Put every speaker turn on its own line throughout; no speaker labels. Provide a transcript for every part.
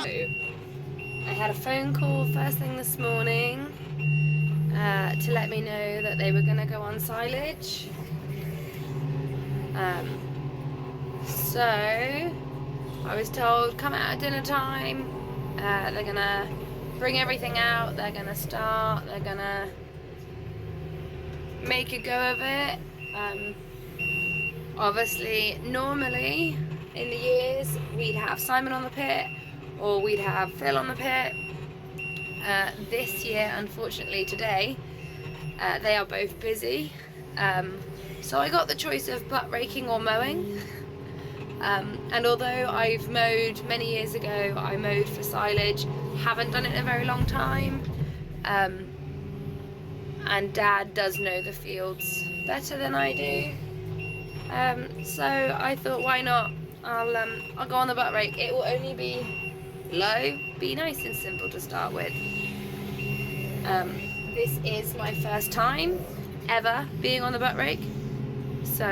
I had a phone call first thing this morning to let me know that they were going to go on silage. So I was told, come out at dinner time. They're going to bring everything out. They're going to start. They're going to make a go of it. Obviously, normally in the years we'd have Simon on the pit or we'd have Phil on the pit. This year, unfortunately today, they are both busy. So I got the choice of butt raking or mowing. And although I've mowed many years ago, I mowed for silage, haven't done it in a very long time. And Dad does know the fields better than I do. So I thought, why not? I'll go on the butt rake. It will only be low, be nice and simple to start with. This is my first time ever being on the butt rake, so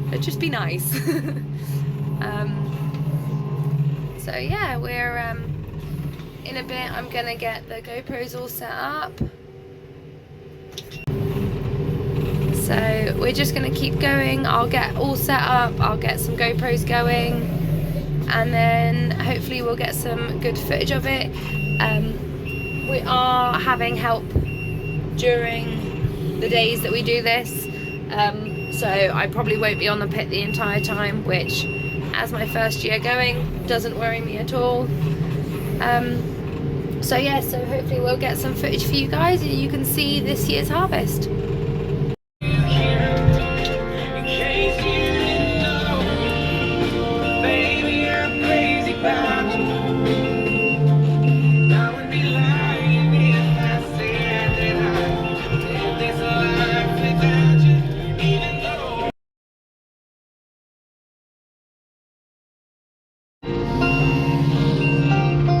it'd just be nice. So yeah, we're in a bit. I'm gonna get the GoPros all set up. So we're just going to keep going. I'll get all set up, I'll get some GoPros going, and then hopefully we'll get some good footage of it. We are having help during the days that we do this, so I probably won't be on the pit the entire time, which as my first year going doesn't worry me at all. So yeah, so hopefully we'll get some footage for you guys and you can see this year's harvest.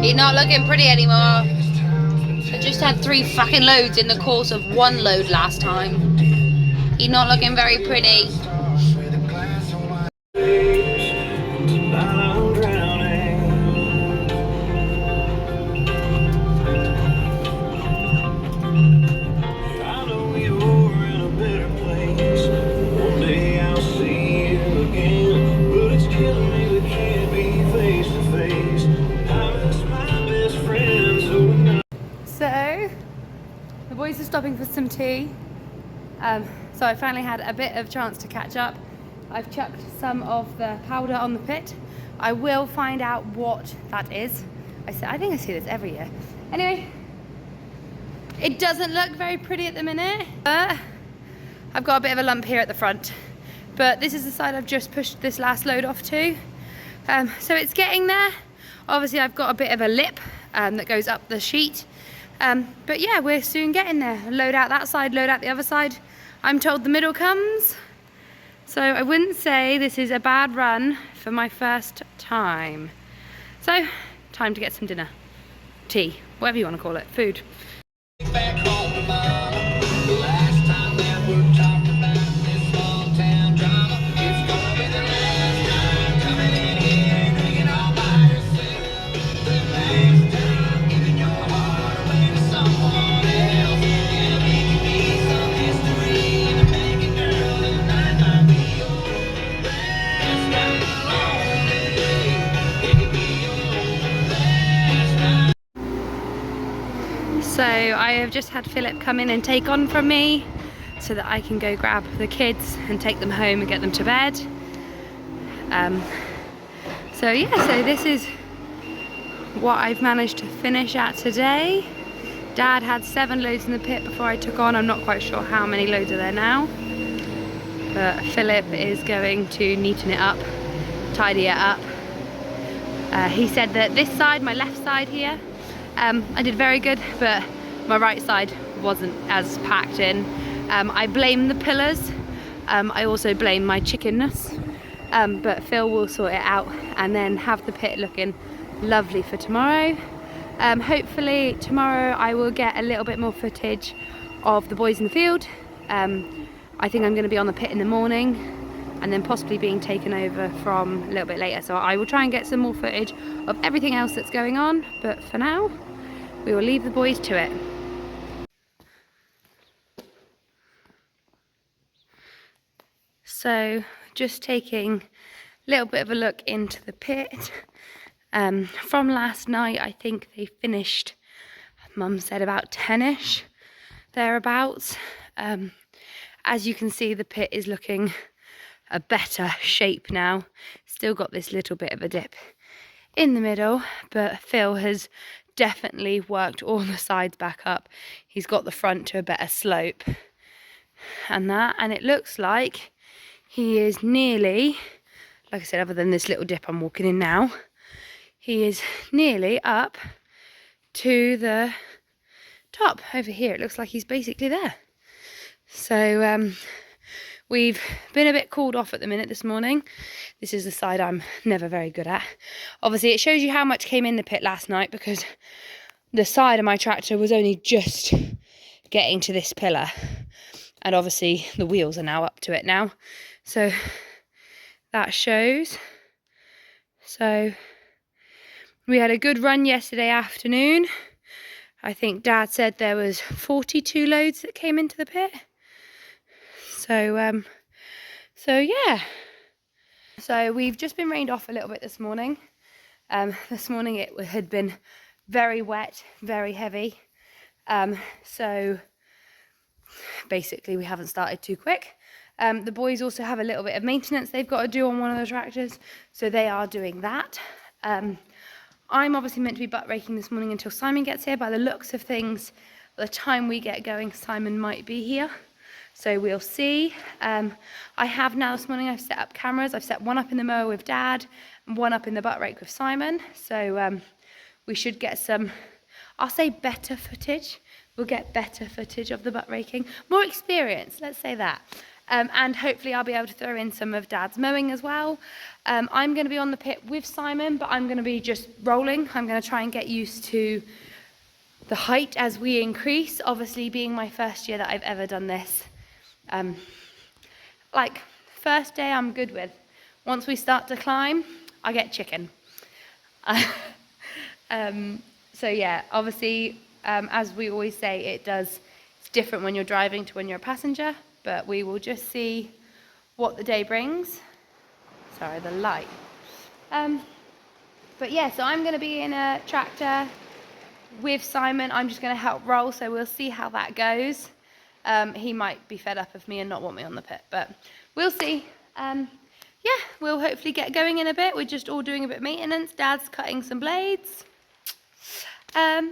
You're not looking pretty anymore. I just had 3 fucking loads in the course of 1 load last time. You're not looking very pretty. So, the boys are stopping for some tea. So I finally had a bit of chance to catch up. I've chucked some of the powder on the pit. I will find out what that is. I think I see this every year. Anyway, it doesn't look very pretty at the minute. I've got a bit of a lump here at the front. But this is the side I've just pushed this last load off to. So it's getting there. Obviously I've got a bit of a lip that goes up the sheet. But yeah, we're soon getting there. Load out that side, load out the other side. I'm told the middle comes. So I wouldn't say this is a bad run for my first time. So, time to get some dinner. Tea, whatever you want to call it, food. So I have just had Philip come in and take on from me so that I can go grab the kids and take them home and get them to bed. So yeah, so this is what I've managed to finish at today. Dad had 7 loads in the pit before I took on. I'm not quite sure how many loads are there now. But Philip is going to neaten it up, tidy it up. He said that this side, my left side here, I did very good, but my right side wasn't as packed in. I blame the pillars. I also blame my chickenness. But Phil will sort it out and then have the pit looking lovely for tomorrow. Hopefully tomorrow I will get a little bit more footage of the boys in the field. I think I'm going to be on the pit in the morning, and then possibly being taken over from a little bit later. So I will try and get some more footage of everything else that's going on, but for now we will leave the boys to it. So just taking a little bit of a look into the pit. From last night, I think they finished, Mum said, about 10ish, thereabouts. As you can see, the pit is looking a better shape now. Still got this little bit of a dip in the middle, but Phil has definitely worked all the sides back up. He's got the front to a better slope and that, and it looks like he is nearly, like I said, other than this little dip I'm walking in now, he is nearly up to the top over here. It looks like he's basically there. So we've been a bit cooled off at the minute this morning. This is the side I'm never very good at. Obviously it shows you how much came in the pit last night, because the side of my tractor was only just getting to this pillar, and obviously the wheels are now up to it now, so that shows. So we had a good run yesterday afternoon. I think Dad said there was 42 loads that came into the pit. So yeah. So we've just been rained off a little bit this morning. This morning it had been very wet, very heavy. So basically we haven't started too quick. The boys also have a little bit of maintenance they've got to do on one of the tractors, so they are doing that. I'm obviously meant to be butt raking this morning until Simon gets here. By the looks of things, by the time we get going, Simon might be here, so we'll see. I have now this morning, I've set up cameras. I've set one up in the mower with Dad and one up in the butt rake with Simon, so we should get some, I'll say better footage. We'll get better footage of the butt raking, more experience, let's say that. And hopefully I'll be able to throw in some of Dad's mowing as well. I'm going to be on the pit with Simon, but I'm going to be just rolling. I'm going to try and get used to the height as we increase. Obviously, being my first year that I've ever done this. Like, first day I'm good with. Once we start to climb, I get chicken. So yeah, obviously, as we always say, it's different when you're driving to when you're a passenger. But we will just see what the day brings. Sorry, the light. But yeah, so I'm going to be in a tractor with Simon. I'm just going to help roll, so we'll see how that goes. He might be fed up of me and not want me on the pit, but we'll see. Yeah, we'll hopefully get going in a bit. We're just all doing a bit of maintenance. Dad's cutting some blades. Yeah.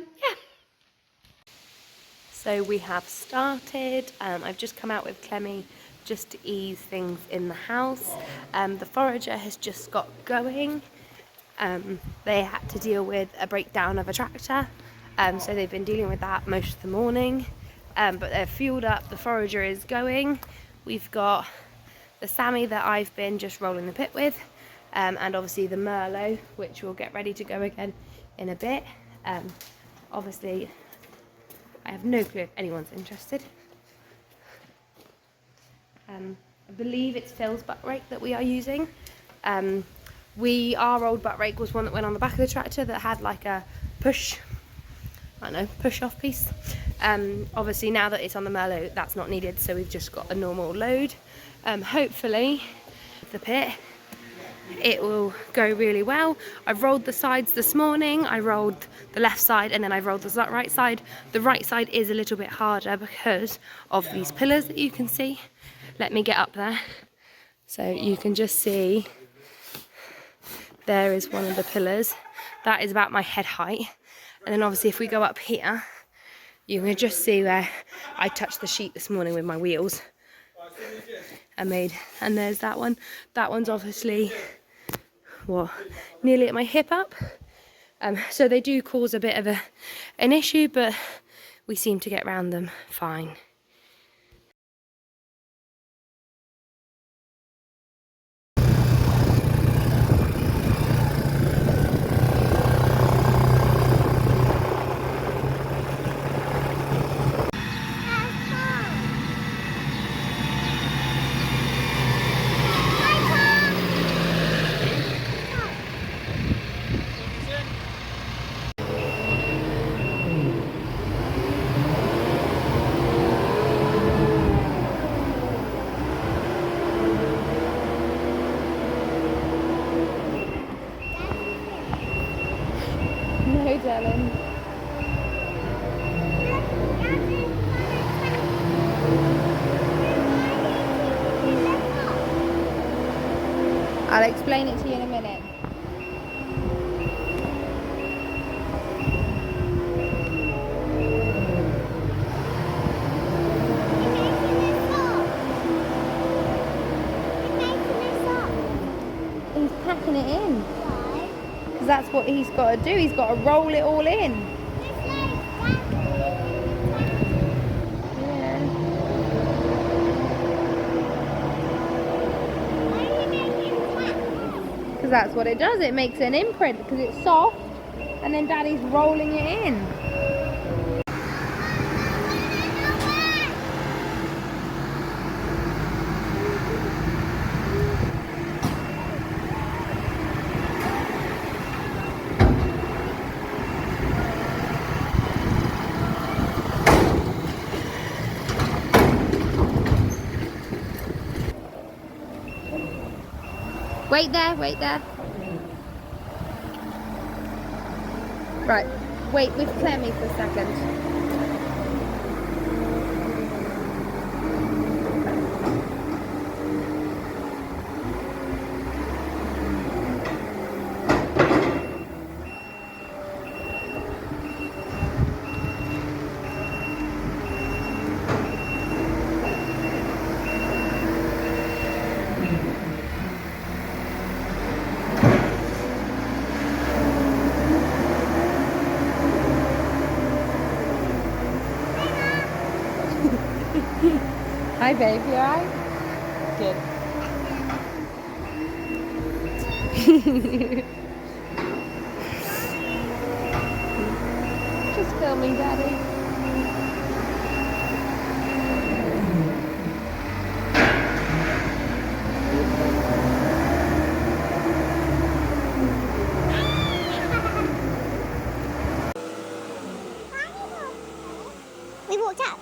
So we have started. I've just come out with Clemmy just to ease things in the house. The forager has just got going. They had to deal with a breakdown of a tractor, so they've been dealing with that most of the morning. But they're fueled up, the forager is going. We've got the Sammy that I've been just rolling the pit with, and obviously the Merlot, which will get ready to go again in a bit. Obviously, I have no clue if anyone's interested. I believe it's Phil's butt rake that we are using. Our old butt rake was one that went on the back of the tractor that had like a push off piece. Obviously now that it's on the Merlot, that's not needed, so we've just got a normal load. Hopefully the pit, it will go really well. I've rolled the sides this morning. I rolled the left side and then I rolled the right side. The right side is a little bit harder because of these pillars that you can see. Let me get up there so you can just see. There is one of the pillars. That is about my head height. And then obviously if we go up here, you can just see where I touched the sheet this morning with my wheels. And there's that one. That one's obviously, nearly at my hip up. So they do cause a bit of an issue, but we seem to get around them fine. go, darling. I'll explain it to you in a minute. He's packing it in. Why? Because that's what he's got to do. He's got to roll it all in. Because that's what it does. It makes an imprint because it's soft, and then Daddy's rolling it in. Wait there, wait there. Right, wait with Clemmy for a second. Hi babe, you alright? Good. Just filming Daddy.
We walked up.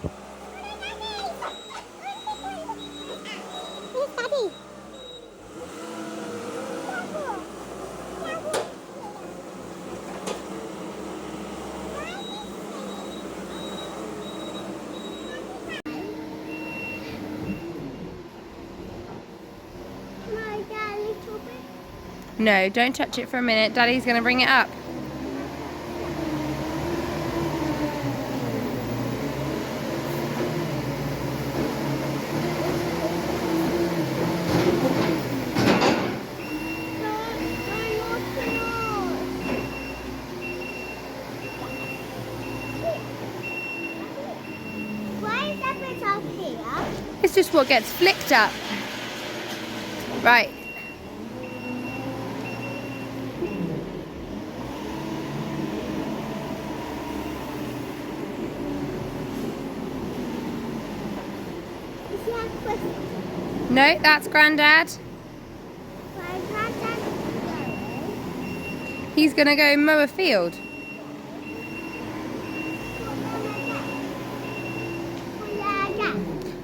Where's Daddy?
No, don't touch it for a minute. Daddy's going to bring it up.
Why is that bit up here?
It's just what gets flicked up. Right.
Is he a question?
No, that's Grandad.
Why is Granddad going?
He's going to go mow a field.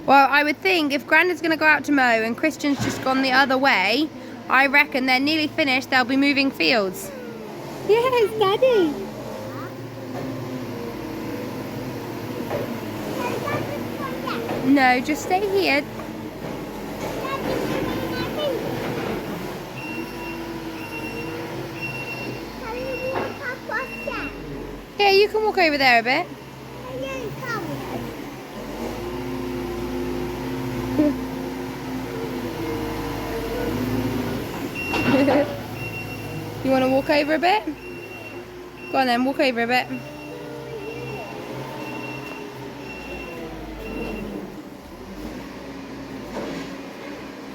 Well, I would think if Grandad's going to go out to mow and Christian's just gone the other way, I reckon they're nearly finished. They'll be moving fields. Yes, Daddy. No, just stay here. Yeah, you can walk over there a bit. You want to walk over a bit? Go on then, walk over a bit.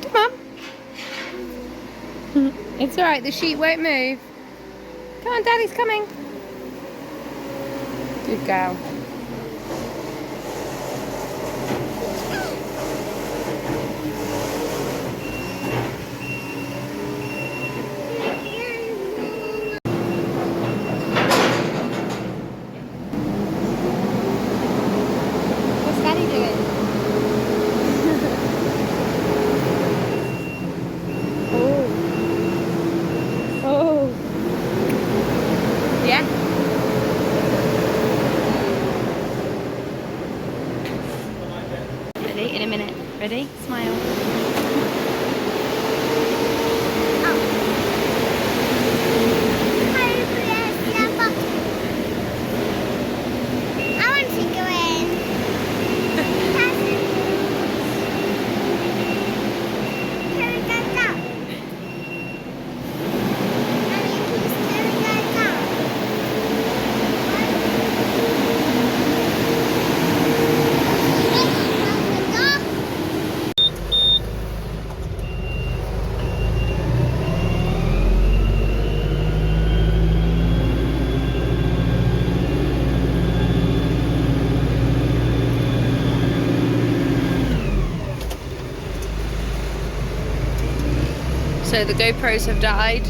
Come on. It's alright, the sheep won't move. Come on, Daddy's coming. Good girl. What's Daddy doing? Oh. Oh. Yeah? Ready? Smile.
I want to go in. Can we go down? Mommy, please, can we go down?
So the GoPros have died.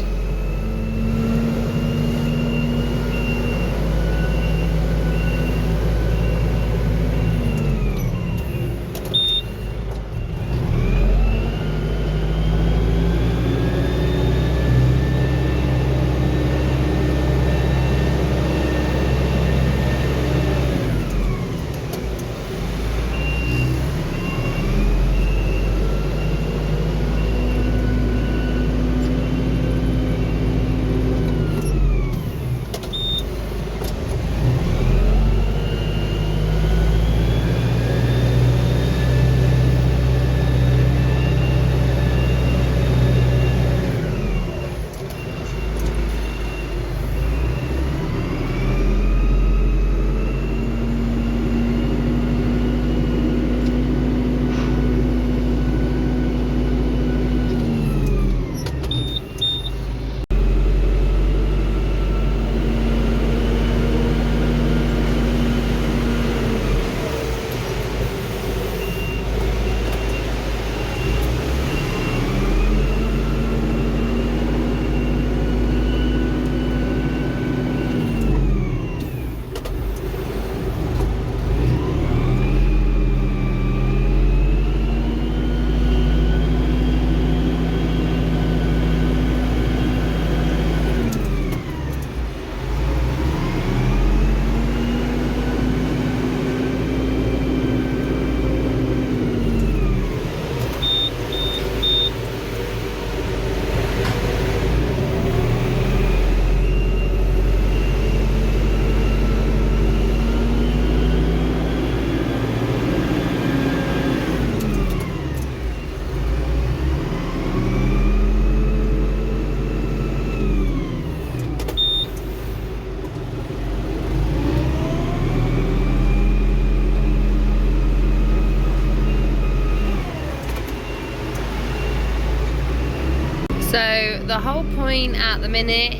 So the whole point at the minute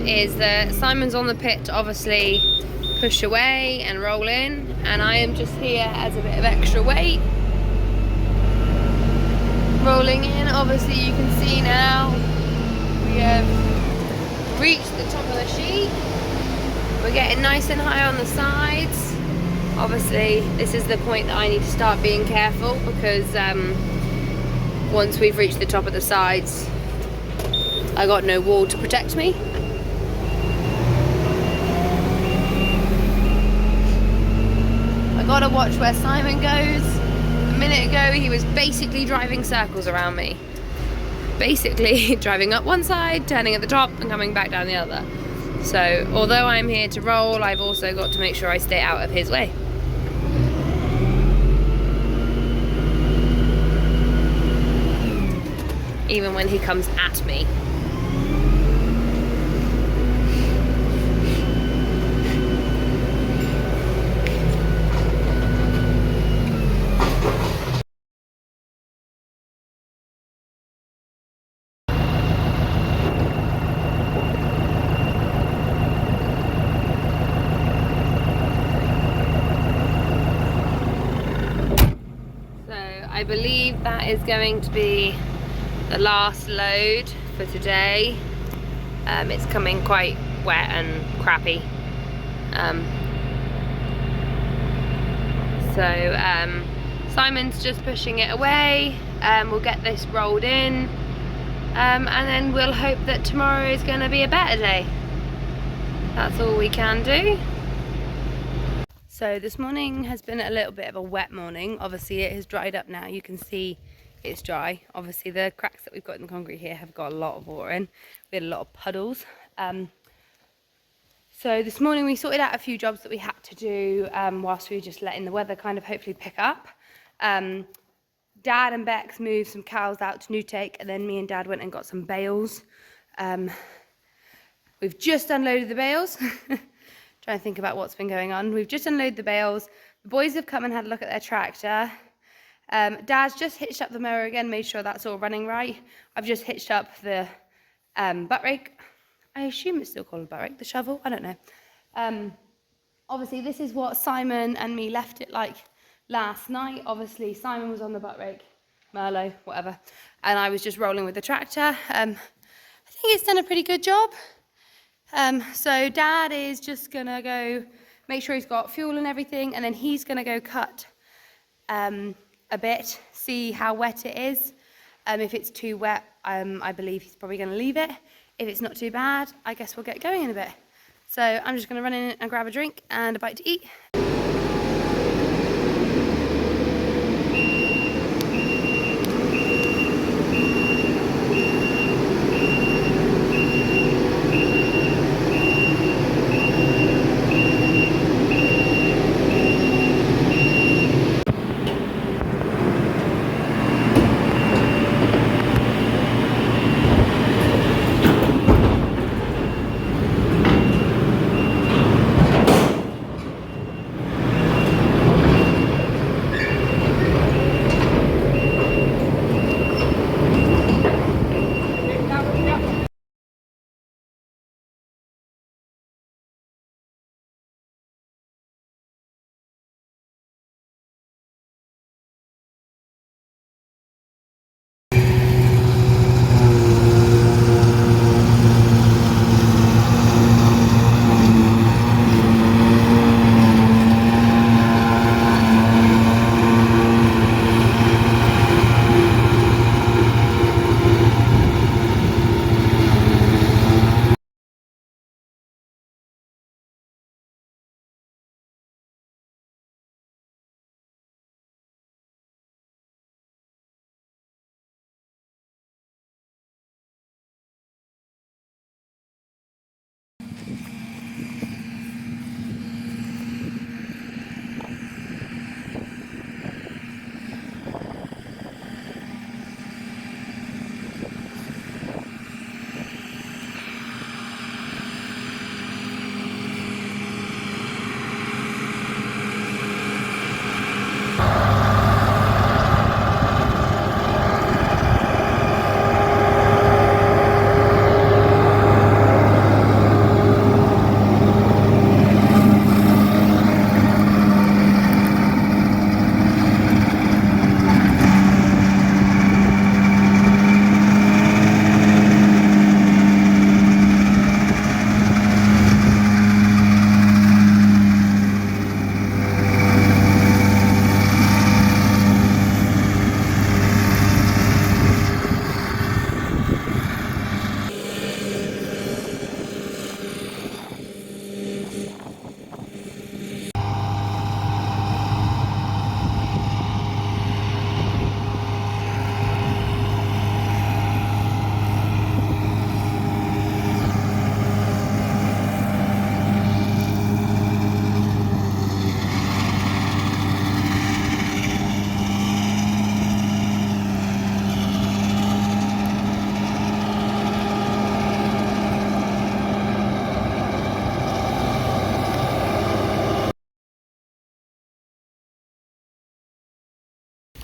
is that Simon's on the pit to obviously push away and roll in, and I am just here as a bit of extra weight. Rolling in, obviously you can see now we have reached the top of the sheet. We're getting nice and high on the sides. Obviously this is the point that I need to start being careful, because once we've reached the top of the sides, I got no wall to protect me. I gotta watch where Simon goes. A minute ago he was basically driving circles around me. Basically driving up one side, turning at the top and coming back down the other. So although I'm here to roll, I've also got to make sure I stay out of his way. Even when he comes at me. So I believe that is going to be the last load for today. It's coming quite wet and crappy. Simon's just pushing it away. We'll get this rolled in, and then we'll hope that tomorrow is going to be a better day. That's all we can do. So this morning has been a little bit of a wet morning. Obviously it has dried up now. You can see it's dry. Obviously the cracks that we've got in the concrete here have got a lot of water in. We had a lot of puddles. So this morning we sorted out a few jobs that we had to do whilst we were just letting the weather kind of hopefully pick up. Dad and Bex moved some cows out to Newtake, and then me and Dad went and got some bales. We've just unloaded the bales. Trying to think about what's been going on. We've just unloaded the bales. The boys have come and had a look at their tractor. Dad's just hitched up the mower again, made sure that's all running right. I've just hitched up the butt rake. I assume it's still called a butt rake, the shovel, I don't know. Obviously this is what Simon and me left it like last night. Obviously Simon was on the butt rake, Merlot, whatever, and I was just rolling with the tractor. I think it's done a pretty good job. So Dad is just gonna go make sure he's got fuel and everything, and then he's gonna go cut a bit, see how wet it is. If it's too wet, I believe he's probably gonna leave it. If it's not too bad, I guess we'll get going in a bit. So I'm just gonna run in and grab a drink and a bite to eat.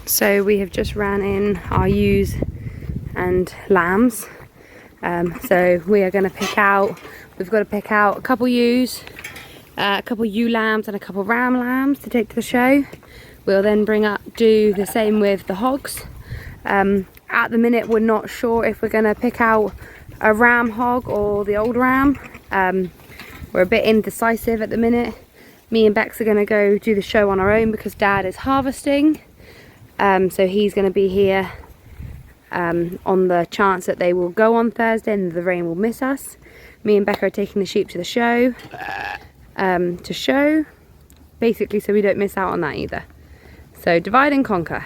So we have just ran in our ewes and lambs. So we are going to pick out, we've got to pick out a couple ewes, a couple ewe lambs and a couple ram lambs to take to the show. We'll then do the same with the hogs. At the minute we're not sure if we're going to pick out a ram hog or the old ram. We're a bit indecisive at the minute. Me and Bex are going to go do the show on our own because Dad is harvesting. So he's going to be here on the chance that they will go on Thursday and the rain will miss us. Me and Becca are taking the sheep to the show. basically, so we don't miss out on that either. So divide and conquer.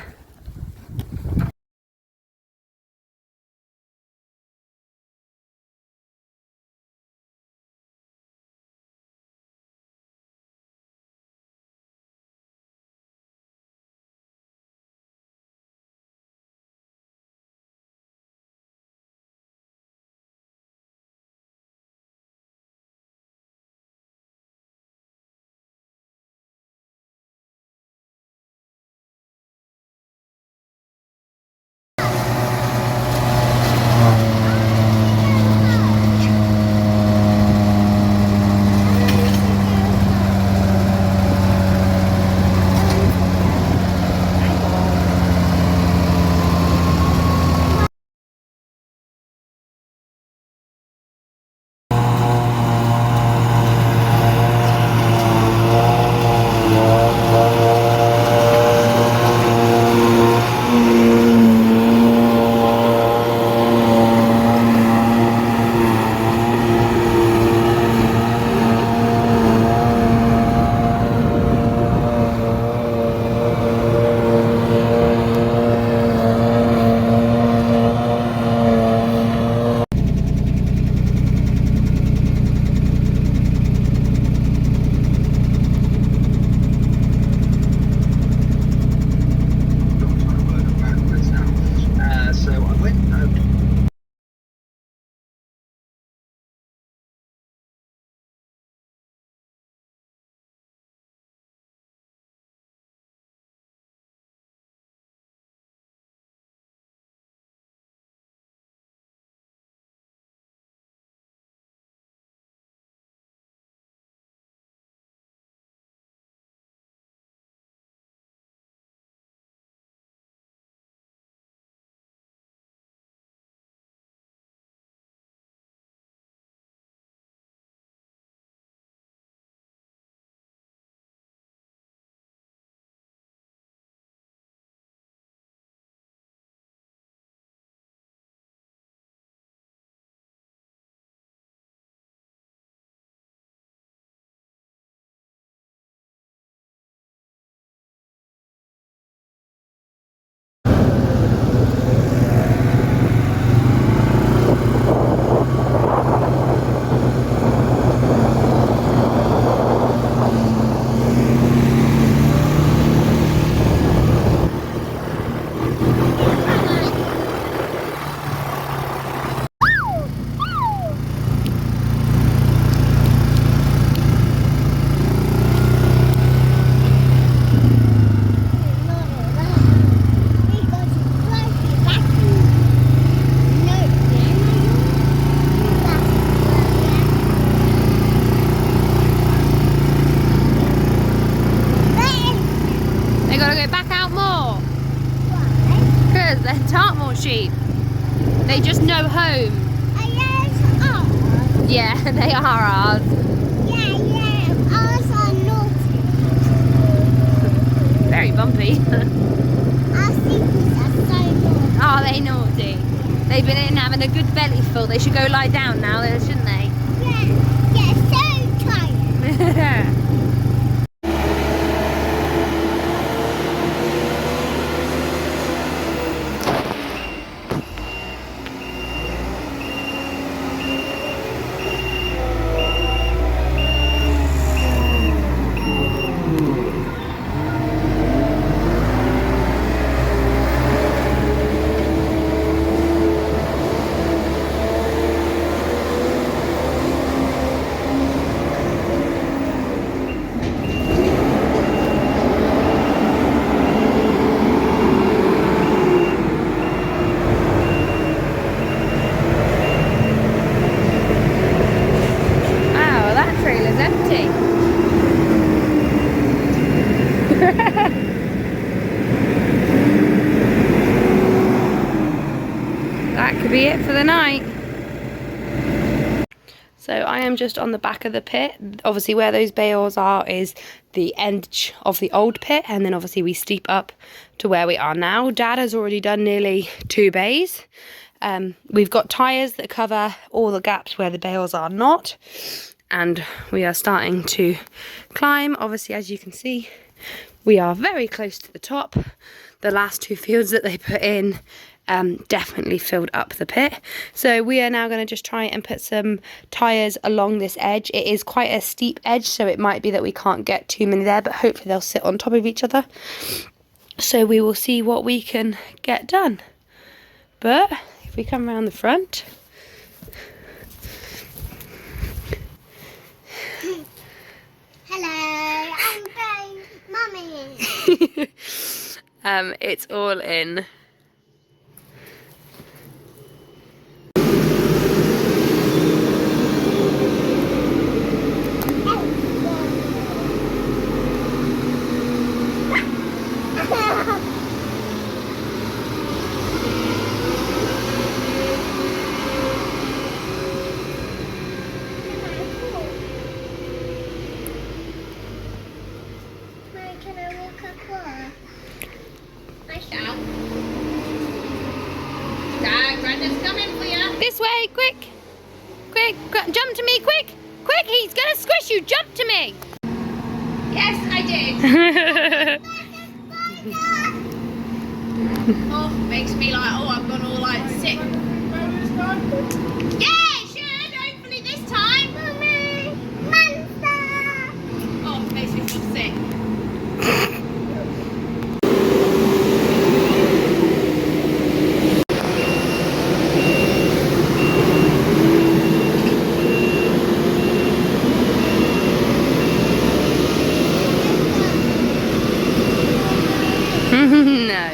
Sheep. They just know home. Yeah, they are ours.
Yeah, ours are naughty.
Very bumpy.
Our secrets are so naughty.
Are they naughty? They've been in having a good belly full. They should go lie down now, shouldn't they?
Yeah, so tired.
That could be it for the night. So I am just on the back of the pit. Obviously where those bales are is the edge of the old pit, and then obviously we steep up to where we are now. Dad has already done nearly 2 bays. We've got tyres that cover all the gaps where the bales are not. and we are starting to climb. Obviously, as you can see, we are very close to the top. The last 2 fields that they put in definitely filled up the pit. So we are now going to just try and put some tyres along this edge. It is quite a steep edge, so it might be that we can't get too many there, but hopefully they'll sit on top of each other. So we will see what we can get done. But if we come around the front...
Hello, I'm going, Mummy.
It's all in.
Can I walk across? I shall.
Dad, Granddad's coming for you.
This way, quick! Quick, jump to me, quick! Quick, he's gonna squish you, jump to me!
Yes, I did. Oh, makes me like, oh, I've gone all like sick. Yeah, it should, hopefully this time.
Mummy, monster!
Oh, makes me feel sick.
No.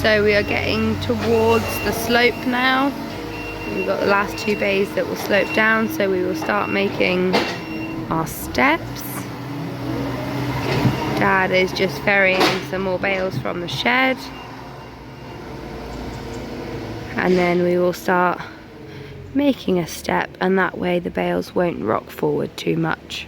So we are getting towards the slope now. We've got the last 2 bays that will slope down, so we will start making our steps. Dad is just ferrying some more bales from the shed. And then we will start making a step, and that way the bales won't rock forward too much.